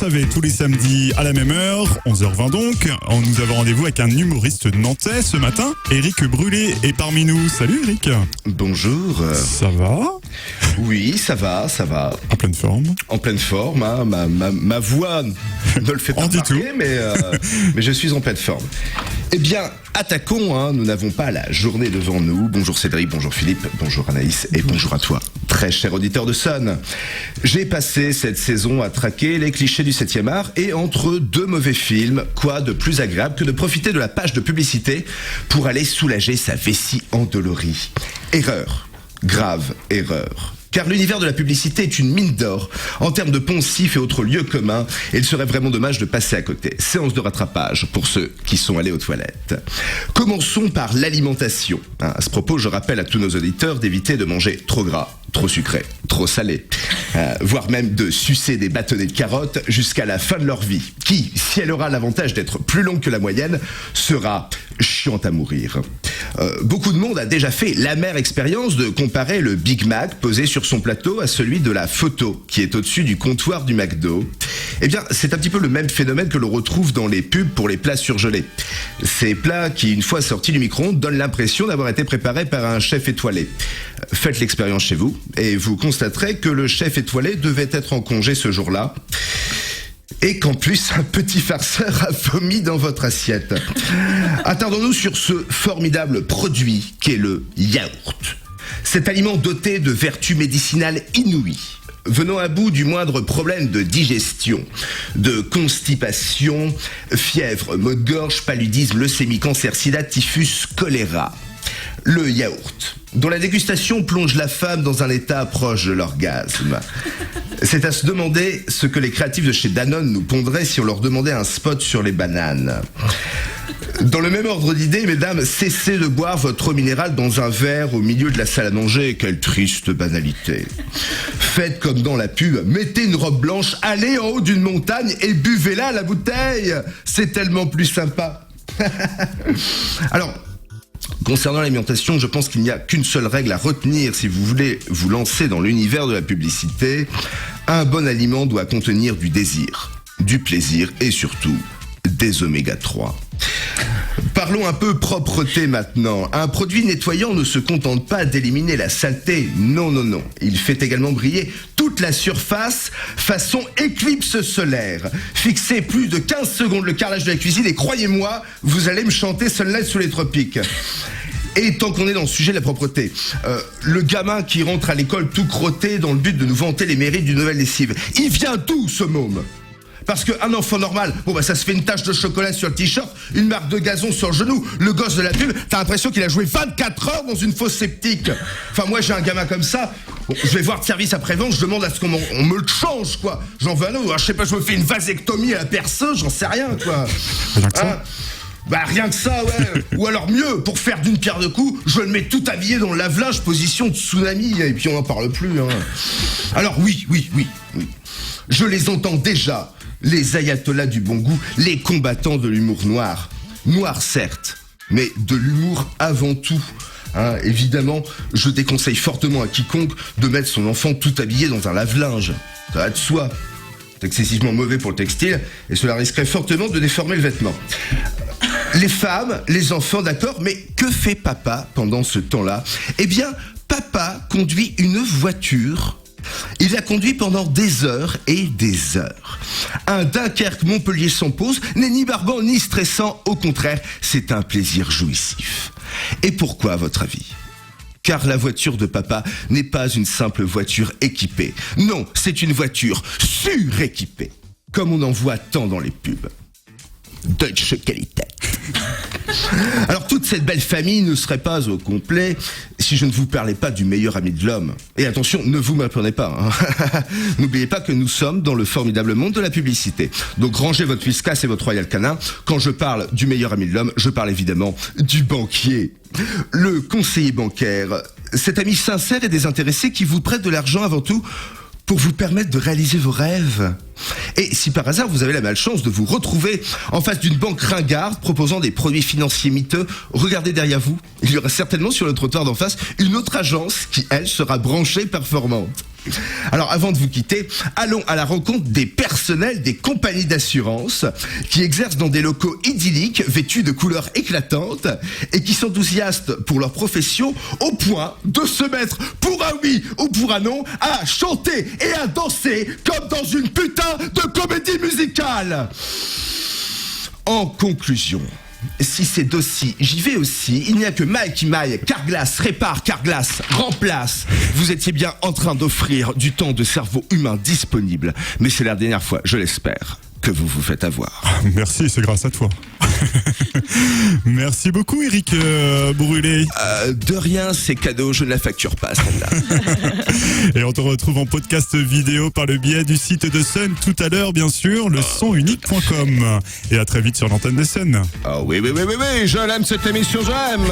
savez, tous les samedis à la même heure, 11h20 donc, nous avons rendez-vous avec un humoriste nantais ce matin. Éric Brûlé est parmi nous. Salut Éric. Bonjour. Ça va? Oui, ça va. En pleine forme? En pleine forme, hein. Ma voix ne le fait pas remarquer, mais je suis en pleine forme. Eh bien, attaquons, hein. Nous n'avons pas la journée devant nous. Bonjour Cédric, bonjour Philippe, bonjour Anaïs et bonjour à toi, très cher auditeur de Sun. J'ai passé cette saison à traquer les clichés du 7e art et entre deux mauvais films, quoi de plus agréable que de profiter de la page de publicité pour aller soulager sa vessie endolorie. Erreur, grave erreur. Car l'univers de la publicité est une mine d'or en termes de poncifs et autres lieux communs, et il serait vraiment dommage de passer à côté. Séance de rattrapage pour ceux qui sont allés aux toilettes. Commençons par l'alimentation. À ce propos, je rappelle à tous nos auditeurs d'éviter de manger trop gras, trop sucré, trop salé, voire même de sucer des bâtonnets de carottes jusqu'à la fin de leur vie, qui, si elle aura l'avantage d'être plus longue que la moyenne, sera chiante à mourir. Beaucoup de monde a déjà fait l'amère expérience de comparer le Big Mac posé sur son plateau à celui de la photo qui est au-dessus du comptoir du McDo. Eh bien, c'est un petit peu le même phénomène que l'on retrouve dans les pubs pour les plats surgelés. Ces plats qui, une fois sortis du micro-ondes, donnent l'impression d'avoir été préparés par un chef étoilé. Faites l'expérience chez vous et vous constaterez que le chef étoilé devait être en congé ce jour-là. Et qu'en plus, un petit farceur a vomi dans votre assiette. Attardons-nous sur ce formidable produit qu'est le yaourt. Cet aliment doté de vertus médicinales inouïes. Venons à bout du moindre problème de digestion, de constipation, fièvre, maux de gorge, paludisme, leucémie, cancer, sida, typhus, choléra. Le yaourt, dont la dégustation plonge la femme dans un état proche de l'orgasme. C'est à se demander ce que les créatifs de chez Danone nous pondraient si on leur demandait un spot sur les bananes. Dans le même ordre d'idées, mesdames, cessez de boire votre eau minérale dans un verre au milieu de la salle à manger. Quelle triste banalité. Faites comme dans la pub, mettez une robe blanche, allez en haut d'une montagne et buvez-la à la bouteille. C'est tellement plus sympa. Alors, concernant l'alimentation, je pense qu'il n'y a qu'une seule règle à retenir si vous voulez vous lancer dans l'univers de la publicité. Un bon aliment doit contenir du désir, du plaisir et surtout des oméga 3. Parlons un peu propreté maintenant. Un produit nettoyant ne se contente pas d'éliminer la saleté. Non. Il fait également briller toute la surface façon éclipse solaire. Fixez plus de 15 secondes le carrelage de la cuisine et croyez-moi, vous allez me chanter Sunlight sous les tropiques. Et tant qu'on est dans le sujet de la propreté, le gamin qui rentre à l'école tout crotté dans le but de nous vanter les mérites d'une nouvelle lessive, il vient d'où ce môme ? Parce qu'un enfant normal, ça se fait une tache de chocolat sur le t-shirt, une marque de gazon sur le genou, le gosse de la pub, t'as l'impression qu'il a joué 24 heures dans une fosse septique. Enfin, moi j'ai un gamin comme ça, je vais voir de service après-vente, je demande à ce qu'on me le change, quoi. J'en veux un autre, je sais pas, je me fais une vasectomie à la perceuse, j'en sais rien, quoi. Rien que ça, ouais. Ou alors mieux, pour faire d'une pierre deux coups, je le mets tout habillé dans le lave-linge, position de tsunami, et puis on n'en parle plus, hein. Alors oui. Je les entends déjà, les ayatollahs du bon goût, les combattants de l'humour noir. Noir certes, mais de l'humour avant tout. Hein, évidemment, je déconseille fortement à quiconque de mettre son enfant tout habillé dans un lave-linge. Ça va de soi. C'est excessivement mauvais pour le textile et cela risquerait fortement de déformer le vêtement. Les femmes, les enfants, d'accord, mais que fait papa pendant ce temps-là ? Eh bien, papa conduit une voiture. Il la conduit pendant des heures et des heures. Un Dunkerque-Montpellier sans pause n'est ni barbant ni stressant, au contraire, c'est un plaisir jouissif. Et pourquoi, à votre avis ? Car la voiture de papa n'est pas une simple voiture équipée. Non, c'est une voiture suréquipée, comme on en voit tant dans les pubs. Deutsche Qualität. Alors toute cette belle famille ne serait pas au complet si je ne vous parlais pas du meilleur ami de l'homme. Et attention, ne vous m'apprenez pas, hein. N'oubliez pas que nous sommes dans le formidable monde de la publicité. Donc rangez votre Whiskas et votre Royal Canin. Quand je parle du meilleur ami de l'homme, je parle évidemment du banquier. Le conseiller bancaire, cet ami sincère et désintéressé qui vous prête de l'argent avant tout pour vous permettre de réaliser vos rêves. Et si par hasard vous avez la malchance de vous retrouver en face d'une banque ringarde proposant des produits financiers miteux, regardez derrière vous. Il y aura certainement sur le trottoir d'en face une autre agence qui, elle, sera branchée performante. Alors avant de vous quitter, allons à la rencontre des personnels des compagnies d'assurance qui exercent dans des locaux idylliques vêtus de couleurs éclatantes et qui s'enthousiastent pour leur profession au point de se mettre pour un oui ou pour un non à chanter et à danser comme dans une putain de comédie musicale. En conclusion, si c'est d'aussi, j'y vais aussi. Il n'y a que maille qui maille, Carglass répare, Carglass remplace. Vous étiez bien en train d'offrir du temps de cerveau humain disponible. Mais c'est la dernière fois, je l'espère, que vous vous faites avoir. Merci, c'est grâce à toi. Merci beaucoup Eric Brûlé. De rien, c'est cadeau, je ne la facture pas celle-là. Et on te retrouve en podcast vidéo par le biais du site de Sun tout à l'heure, bien sûr, lesonunique.com. Et à très vite sur l'antenne de Sun. Ah oui, je l'aime cette émission, j'aime.